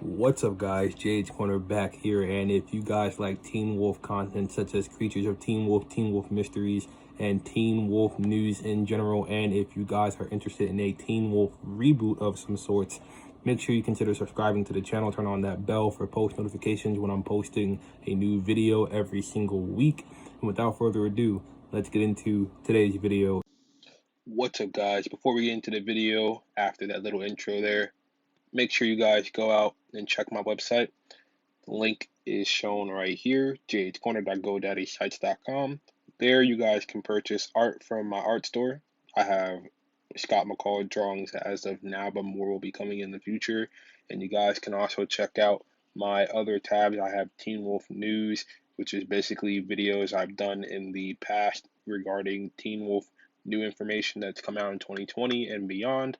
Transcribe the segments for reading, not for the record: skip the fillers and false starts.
What's up, guys? Jade's Corner back here, and if you guys like Teen Wolf content such as Creatures of Teen Wolf Mysteries, and Teen Wolf news in general, and if you guys are interested in a Teen Wolf reboot of some sorts, make sure you consider subscribing to the channel. Turn on that bell for post notifications when I'm posting a new video every single week. And without further ado, let's get into today's video. What's up, guys? Before we get into the video, after that little intro there, make sure you guys go out and check my website. The link is shown right here, jadecorner.godaddysites.com. There you guys can purchase art from my art store. I have Scott McCall drawings as of now, but more will be coming in the future. And you guys can also check out my other tabs. I have Teen Wolf News, which is basically videos I've done in the past regarding Teen Wolf new information that's come out in 2020 and beyond.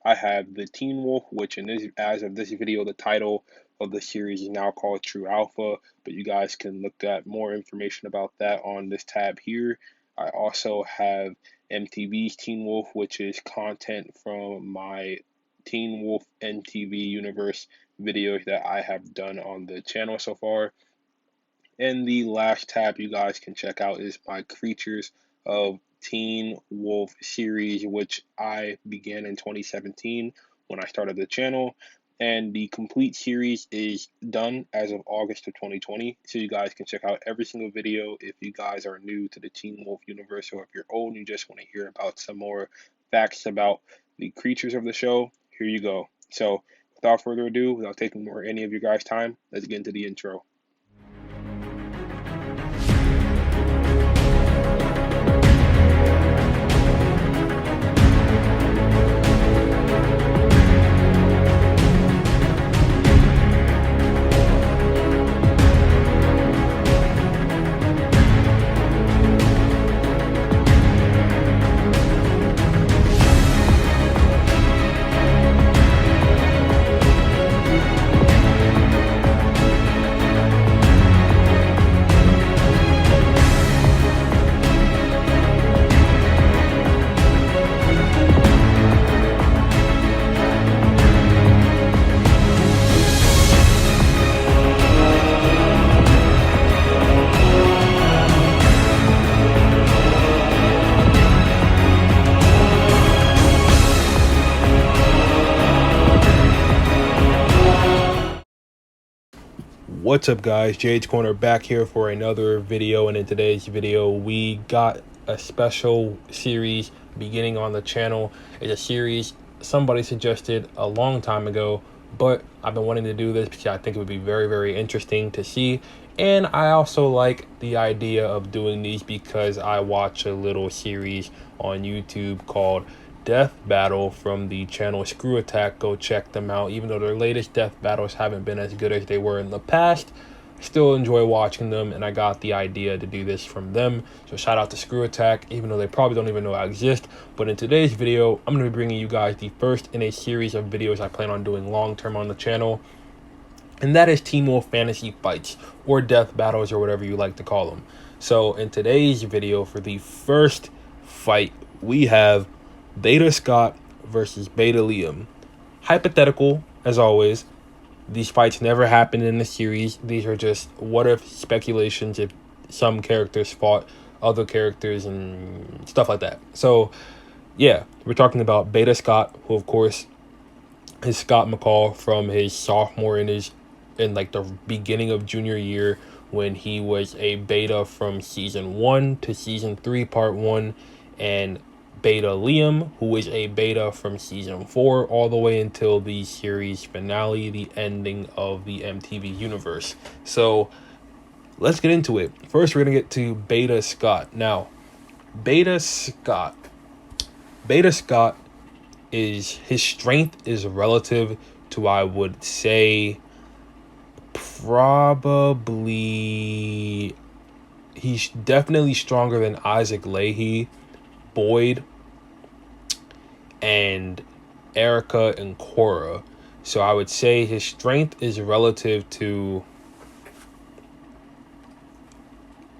I have the Teen Wolf, which as of this video, the title of the series is now called True Alpha, but you guys can look at more information about that on this tab here. I also have MTV's Teen Wolf, which is content from my Teen Wolf MTV universe videos that I have done on the channel so far. And the last tab you guys can check out is my Creatures of Teen Wolf series, which I began in 2017 when I started the channel. And the complete series is done as of August of 2020. So you guys can check out every single video if you guys are new to the Teen Wolf universe, or if you're old and you just want to hear about some more facts about the creatures of the show. Here you go. So without further ado, without taking more any of your guys' time, let's get into the intro. What's up, guys? Jade's Corner back here for another video, and in today's video we got a special series beginning on the channel. It's a series somebody suggested a long time ago, but I've been wanting to do this because I think it would be very interesting to see, and I also like the idea of doing these because I watch a little series on YouTube called Death Battle from the channel Screw Attack. Go check them out. Even though their latest death battles haven't been as good as they were in the past, still enjoy watching them, and I got the idea to do this from them. So shout out to Screw Attack, even though they probably don't even know I exist. But in today's video, I'm going to be bringing you guys the first in a series of videos I plan on doing long term on the channel, and that is Teen Wolf Fantasy Fights, or Death Battles, or whatever you like to call them. So in today's video, for the first fight, we have Beta Scott versus Beta Liam. Hypothetical, as always. These fights never happened in the series. These are just what-if speculations if some characters fought other characters and stuff like that. So, yeah, we're talking about Beta Scott, who, of course, is Scott McCall from his sophomore in like the beginning of junior year, when he was a beta from season 1 to season 3 part 1, and Beta Liam, who is a beta from season 4 all the way until the series finale, the ending of the MTV universe. So let's get into it. First, we're gonna get to Beta Scott. Now, Beta Scott is, his strength is relative to, I would say, probably, he's definitely stronger than Isaac Leahy, Boyd, and Erica and Cora. So I would say his strength is relative to,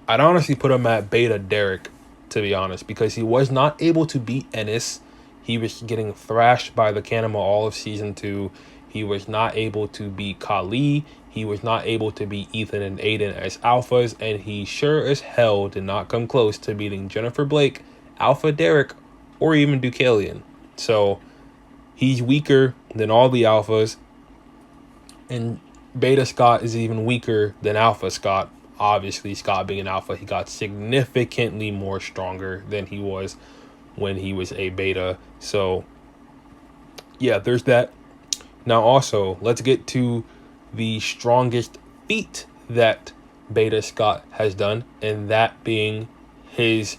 I'd honestly put him at Beta Derek, to be honest, because he was not able to beat Ennis. He was getting thrashed by the Cannibal all of season 2. He was not able to beat Kali. He was not able to beat Ethan and Aiden as alphas, and he sure as hell did not come close to beating Jennifer Blake, Alpha Derek, or even Deucalion. So he's weaker than all the alphas, and Beta Scott is even weaker than Alpha Scott. Obviously, Scott being an alpha, he got significantly more stronger than he was when he was a beta. So yeah, there's that. Now also, let's get to the strongest feat that Beta Scott has done, and that being his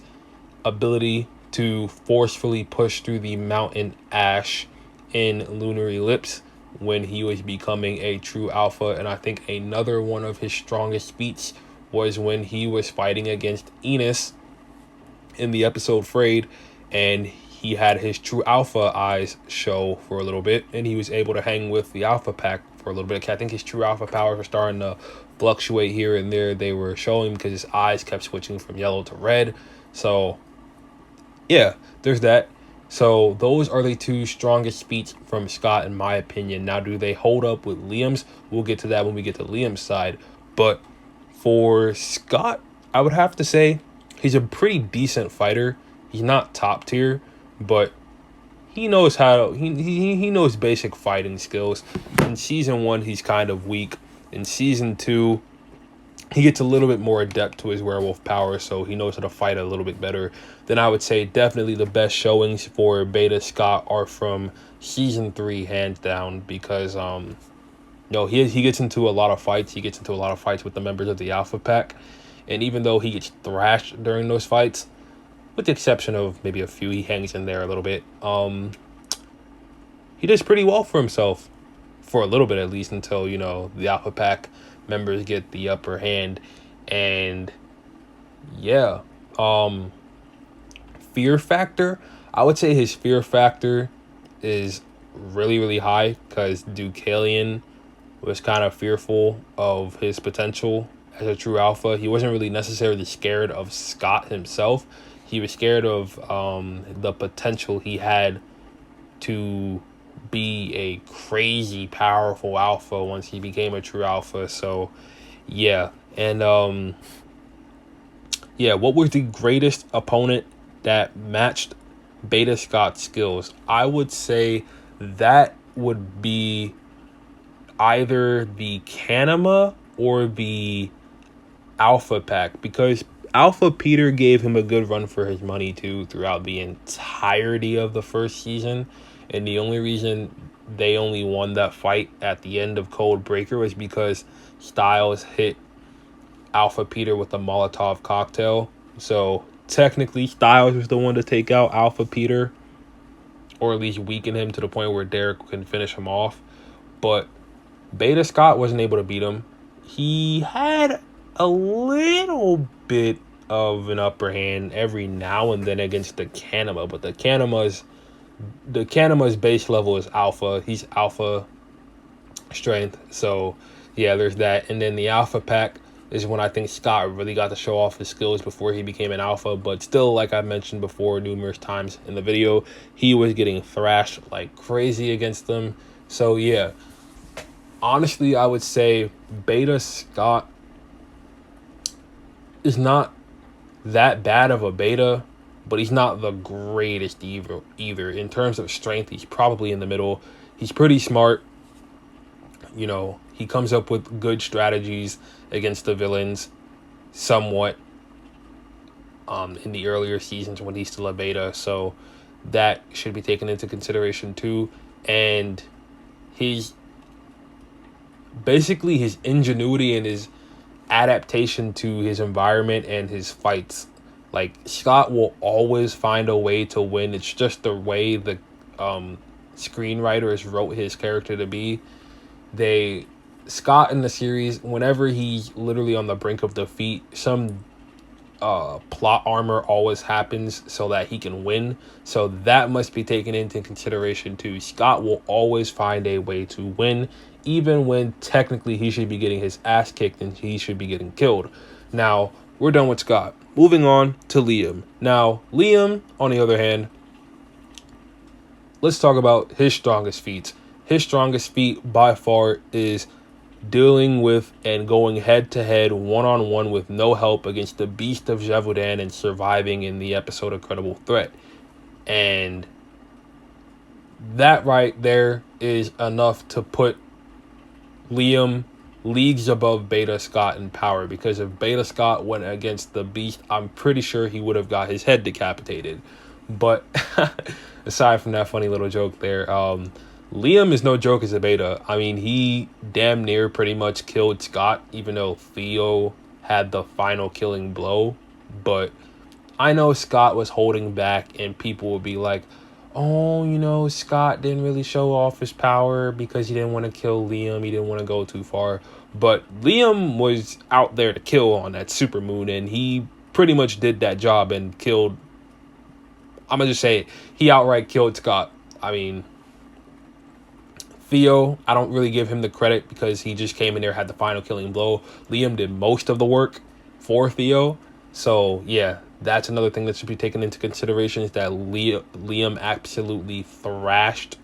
ability to forcefully push through the mountain ash in Lunar Eclipse when he was becoming a true alpha. And I think another one of his strongest feats was when he was fighting against Enos in the episode Frayed, and he had his true alpha eyes show for a little bit, and he was able to hang with the alpha pack for a little bit. I think his true alpha powers were starting to fluctuate here and there. They were showing because his eyes kept switching from yellow to red. So yeah, there's that. So those are the two strongest feats from Scott, in my opinion. Now, do they hold up with Liam's? We'll get to that when we get to Liam's side. But for Scott, I would have to say he's a pretty decent fighter. He's not top tier, but he knows how to, he knows basic fighting skills. In season 1, he's kind of weak. In season 2, he gets a little bit more adept to his werewolf power, so he knows how to fight a little bit better. Then I would say definitely the best showings for Beta Scott are from season 3, hands down, because he gets into a lot of fights. He gets into a lot of fights with the members of the Alpha Pack, and even though he gets thrashed during those fights, with the exception of maybe a few, he hangs in there a little bit. He does pretty well for himself, for a little bit at least, until the Alpha Pack members get the upper hand. And yeah, fear factor, I would say his fear factor is really, really high, because Deucalion was kind of fearful of his potential as a true alpha. He wasn't really necessarily scared of Scott himself. He was scared of the potential he had to be a crazy powerful alpha once he became a true alpha. So yeah. And what was the greatest opponent that matched Beta Scott's skills? I would say that would be either the Kanema or the Alpha Pack, because Alpha Peter gave him a good run for his money too throughout the entirety of the first season. And the only reason they only won that fight at the end of Cold Breaker was because Styles hit Alpha Peter with a Molotov cocktail. So technically Styles was the one to take out Alpha Peter, or at least weaken him to the point where Derek can finish him off. But Beta Scott wasn't able to beat him. He had a little bit of an upper hand every now and then against the Kanema, but the Kanema's base level is alpha. He's alpha strength. So yeah, there's that. And then the Alpha Pack is when I think Scott really got to show off his skills before he became an alpha. But still, like I mentioned before numerous times in the video, he was getting thrashed like crazy against them. So yeah, honestly, I would say Beta Scott is not that bad of a beta, but he's not the greatest either. In terms of strength, he's probably in the middle. He's pretty smart. He comes up with good strategies against the villains somewhat in the earlier seasons when he's still a beta. So that should be taken into consideration too. And his ingenuity and his adaptation to his environment and his fights. Like, Scott will always find a way to win. It's just the way the screenwriters wrote his character to be. Scott in the series, whenever he's literally on the brink of defeat, some plot armor always happens so that he can win. So that must be taken into consideration too. Scott will always find a way to win, even when technically he should be getting his ass kicked and he should be getting killed. Now, we're done with Scott. Moving on to Liam. Now, Liam, on the other hand, let's talk about his strongest feats. his strongest feat by far is dealing with and going head to head, one on one with no help against the Beast of Gévaudan and surviving in the episode Incredible Threat. And that right there is enough to put Liam leagues above Beta Scott in power, because if Beta Scott went against the Beast, I'm pretty sure he would have got his head decapitated. But aside from that funny little joke there, Liam is no joke as a Beta. I mean, he damn near pretty much killed Scott, even though Theo had the final killing blow. But I know Scott was holding back, and people would be like, oh, you know, Scott didn't really show off his power because he didn't want to kill Liam. He didn't want to go too far. But Liam was out there to kill on that supermoon, and he pretty much did that job and killed. I'm going to just say it. He outright killed Scott. I mean, Theo, I don't really give him the credit because he just came in there, had the final killing blow. Liam did most of the work for Theo. So, yeah, that's another thing that should be taken into consideration, is that Liam absolutely thrashed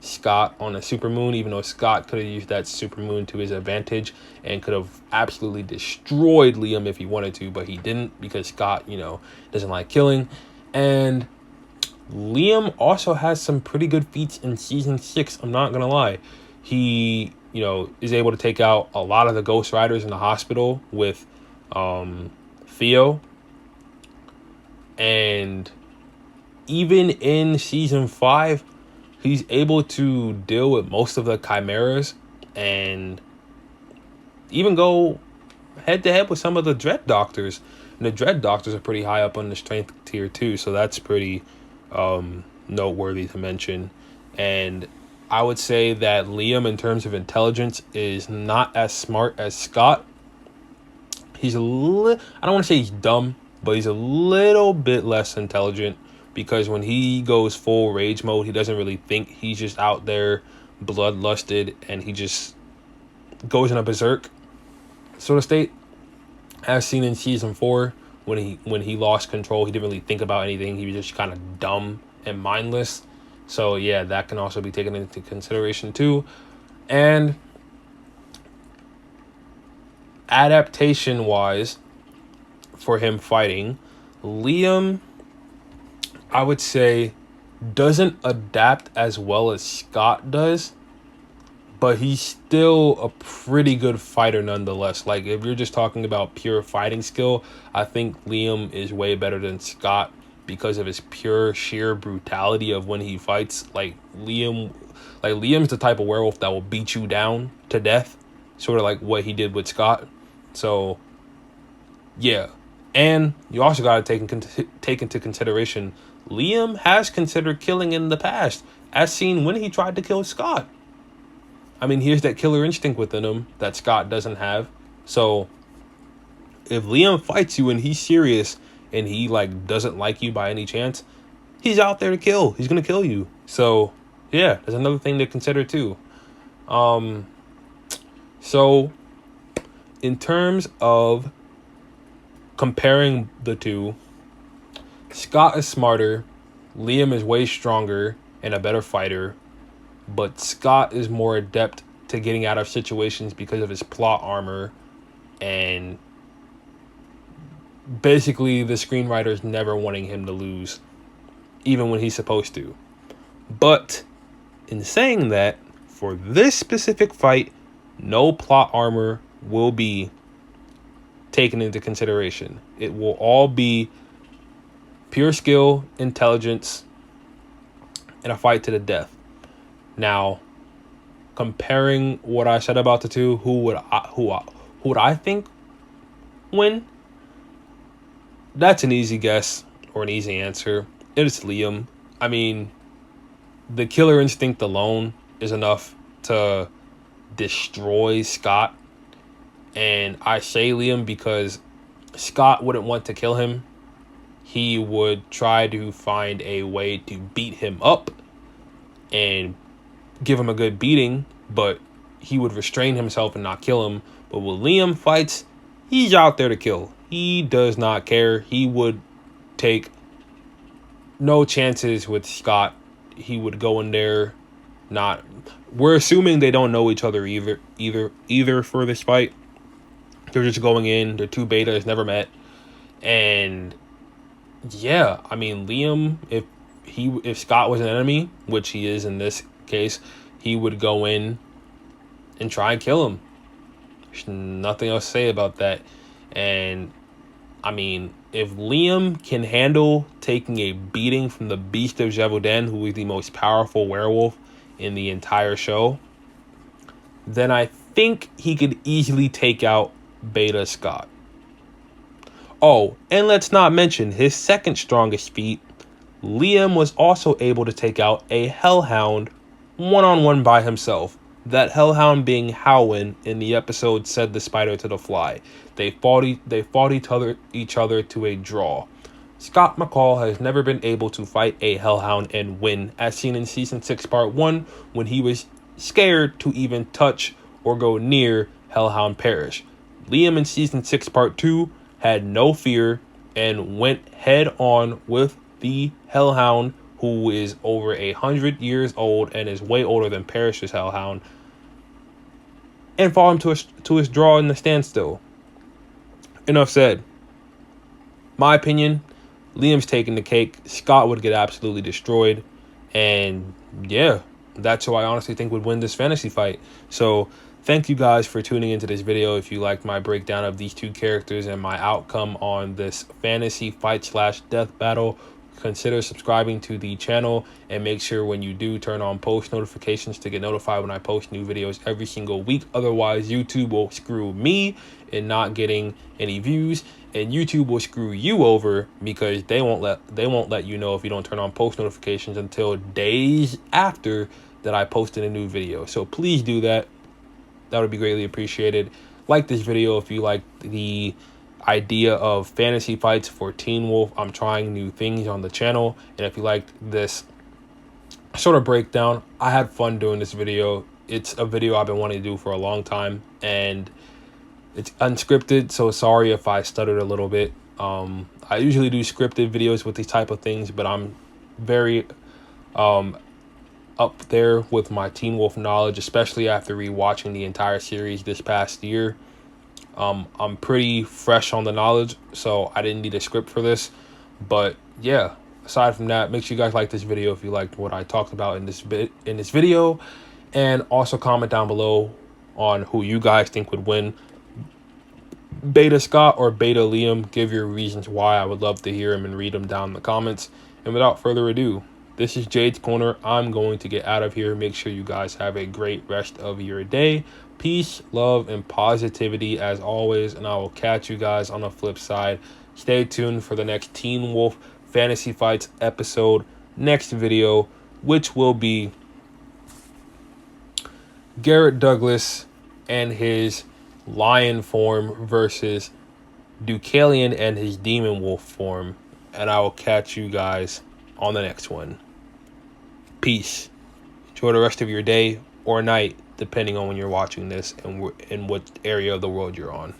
Scott on a supermoon, even though Scott could have used that supermoon to his advantage and could have absolutely destroyed Liam if he wanted to, but he didn't, because Scott, you know, doesn't like killing. And Liam also has some pretty good feats in season 6. I'm not gonna lie. He, you know, is able to take out a lot of the Ghost Riders in the hospital with Theo. And even in season 5, he's able to deal with most of the chimeras and even go head to head with some of the Dread Doctors. And the Dread Doctors are pretty high up on the strength tier too, so that's pretty noteworthy to mention. And I would say that Liam, in terms of intelligence, is not as smart as Scott. He's I don't want to say he's dumb, but he's a little bit less intelligent, because when he goes full rage mode, he doesn't really think. He's just out there bloodlusted, and he just goes in a berserk sort of state, as seen in season 4. When he lost control, he didn't really think about anything. He was just kind of dumb and mindless. So yeah, that can also be taken into consideration too. And adaptation wise, for him fighting, Liam, I would say, doesn't adapt as well as Scott does, but he's still a pretty good fighter nonetheless. Like, if you're just talking about pure fighting skill, I think Liam is way better than Scott because of his pure sheer brutality of when he fights. Liam's the type of werewolf that will beat you down to death, sort of like what he did with Scott. So yeah. And you also got to take into consideration, Liam has considered killing in the past, as seen when he tried to kill Scott. I mean, he has that killer instinct within him that Scott doesn't have. So if Liam fights you and he's serious and he doesn't like you by any chance, he's out there to kill. He's gonna kill you. So yeah, there's another thing to consider too. So in terms of comparing the two, Scott is smarter, Liam is way stronger and a better fighter, but Scott is more adept to getting out of situations because of his plot armor, and basically the screenwriters never wanting him to lose, even when he's supposed to. But in saying that, for this specific fight, no plot armor will be taken into consideration. It will all be pure skill, intelligence, and a fight to the death. Now, comparing what I said about the two, who would I think win? That's an easy guess, or an easy answer. It's Liam. I mean, the killer instinct alone is enough to destroy Scott. And I say Liam because Scott wouldn't want to kill him. He would try to find a way to beat him up and give him a good beating, but he would restrain himself and not kill him. But when Liam fights, he's out there to kill. He does not care. He would take no chances with Scott. He would go in there Not, we're assuming they don't know each other either for this fight. They're just going in. They're two betas, never met. And yeah, I mean, Liam, if Scott was an enemy, which he is in this case, he would go in and try and kill him. There's nothing else to say about that. And I mean, if Liam can handle taking a beating from the Beast of Gévaudan, who is the most powerful werewolf in the entire show, then I think he could easily take out Beta Scott. Oh, and let's not mention his second strongest feat. Liam was also able to take out a Hellhound one-on-one by himself. That Hellhound being Howin in the episode Said the Spider to the Fly. They fought each other to a draw. Scott McCall has never been able to fight a Hellhound and win, as seen in Season 6 Part 1, when he was scared to even touch or go near Hellhound Parish. Liam in Season 6 Part 2 had no fear and went head on with the Hellhound, who is over 100 years old and is way older than Parish's Hellhound, and fought him to his draw in the standstill. Enough said. My opinion, Liam's taking the cake. Scott would get absolutely destroyed. And yeah, that's who I honestly think would win this fantasy fight. So thank you guys for tuning into this video. If you liked my breakdown of these two characters and my outcome on this fantasy fight / death battle, consider subscribing to the channel, and make sure when you do, turn on post notifications to get notified when I post new videos every single week. Otherwise, YouTube will screw me in not getting any views, and YouTube will screw you over because they won't let you know if you don't turn on post notifications until days after that I posted a new video. So please do that. That would be greatly appreciated. Like this video if you like the idea of fantasy fights for Teen Wolf. I'm trying new things on the channel, and if you liked this sort of breakdown, I had fun doing this video. It's a video I've been wanting to do for a long time, and it's unscripted, so sorry if I stuttered a little bit. I usually do scripted videos with these type of things, but I'm very up there with my Teen Wolf knowledge, especially after rewatching the entire series this past year. I'm pretty fresh on the knowledge, so I didn't need a script for this. But yeah, aside from that, make sure you guys like this video if you liked what I talked about in this video, and also comment down below on who you guys think would win, Beta Scott or Beta Liam. Give your reasons why. I would love to hear them and read them down in the comments. And without further ado, this is Jade's Corner. I'm going to get out of here. Make sure you guys have a great rest of your day. Peace, love, and positivity as always, and I will catch you guys on the flip side. Stay tuned for the next Teen Wolf Fantasy Fights episode next video, which will be Garrett Douglas and his lion form versus Deucalion and his demon wolf form. And I will catch you guys on the next one. Peace. Enjoy the rest of your day or night, depending on when you're watching this and in what area of the world you're on.